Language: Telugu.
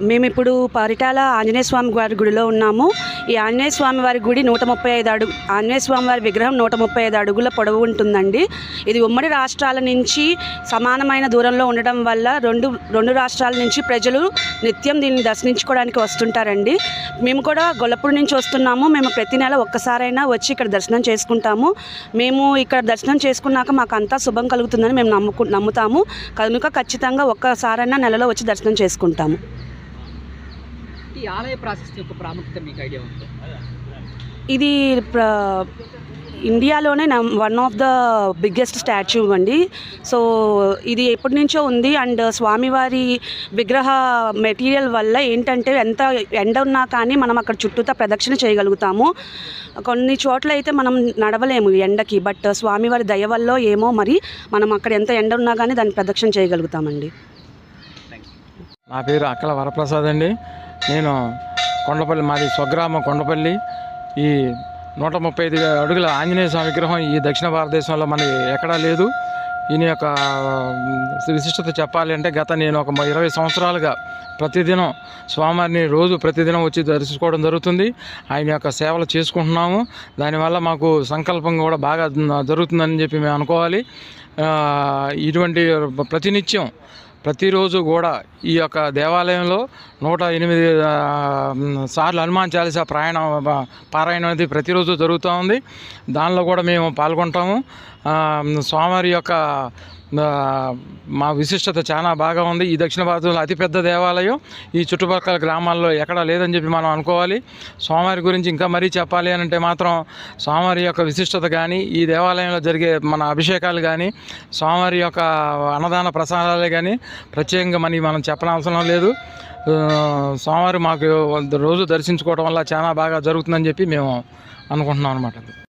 మేము ఇప్పుడు పరిటాల ఆంజనేయ స్వామి వారి గుడిలో ఉన్నాము. ఈ ఆంజనేయ స్వామి వారి గుడి 135 అడుగు ఆంజనేయ స్వామి వారి విగ్రహం 135 అడుగుల పొడవు ఉంటుందండి. ఇది ఉమ్మడి రాష్ట్రాల నుంచి సమానమైన దూరంలో ఉండడం వల్ల రెండు రాష్ట్రాల నుంచి ప్రజలు నిత్యం దీన్ని దర్శించుకోవడానికి వస్తుంటారండి. మేము కూడా గొల్లపూడి నుంచి వస్తున్నాము. మేము ప్రతి నెల ఒక్కసారైనా వచ్చి ఇక్కడ దర్శనం చేసుకుంటాము. మేము ఇక్కడ దర్శనం చేసుకున్నాక మాకు అంతా శుభం కలుగుతుందని మేము నమ్ముతాము కనుక ఖచ్చితంగా ఒక్కసారైనా నెలలో వచ్చి దర్శనం చేసుకుంటాము. ఈ ఆలయ ప్రాశస్త్యం యొక్క ప్రాముఖ్యత మీకు ఐడియా ఉంది? ఇది ఇండియాలోనే one of the biggest statue అండి. సో ఇది ఎప్పటి నుంచో ఉంది. అండ్ స్వామివారి విగ్రహ మెటీరియల్ వల్ల ఏంటంటే ఎంత ఎండ ఉన్నా కానీ మనం అక్కడ చుట్టూతా ప్రదక్షిణ చేయగలుగుతాము. కొన్ని చోట్ల అయితే మనం నడవలేము ఎండకి, బట్ స్వామివారి దయ వల్ల ఏమో మరి మనం అక్కడ ఎంత ఎండ ఉన్నా కానీ దాన్ని ప్రదక్షిణ చేయగలుగుతామండి. నా పేరు అక్కల వరప్రసాద్ అండి. నేను కొండపల్లి, మాది స్వగ్రామం కొండపల్లి. ఈ 135 అడుగుల ఆంజనేయ స్వామి విగ్రహం ఈ దక్షిణ భారతదేశంలో మనకి ఎక్కడా లేదు. ఈయన యొక్క విశిష్టత చెప్పాలి అంటే నేను ఒక 20 సంవత్సరాలుగా ప్రతిదినం స్వామివారిని ప్రతిదినం వచ్చి దర్శించుకోవడం జరుగుతుంది. ఆయన యొక్క సేవలు చేసుకుంటున్నాము. దానివల్ల మాకు సంకల్పం కూడా బాగా జరుగుతుందని చెప్పి మేము అనుకోవాలి. ఇటువంటి ప్రతినిత్యం ప్రతిరోజు కూడా ఈ యొక్క దేవాలయంలో 108 సార్లు హనుమాన్ చాలీసా పారాయణం అనేది ప్రతిరోజు జరుగుతూ ఉంది. దానిలో కూడా మేము పాల్గొంటాము. స్వామివారి యొక్క మా విశిష్టత చాలా బాగా ఉంది. ఈ దక్షిణ భారతంలో అతిపెద్ద దేవాలయం ఈ చుట్టుపక్కల గ్రామాల్లో ఎక్కడా లేదని చెప్పి మనం అనుకోవాలి. స్వామివారి గురించి ఇంకా మరీ చెప్పాలి అని అంటే మాత్రం స్వామివారి యొక్క విశిష్టత కానీ, ఈ దేవాలయంలో జరిగే మన అభిషేకాలు కానీ, స్వామివారి యొక్క అన్నదాన ప్రసాదాలే కానీ ప్రత్యేకంగా మనం చెప్పనవసరం లేదు. స్వామివారి మాకు రోజు దర్శించుకోవడం వల్ల చాలా బాగా జరుగుతుందని చెప్పి మేము అనుకుంటున్నాం అన్నమాట.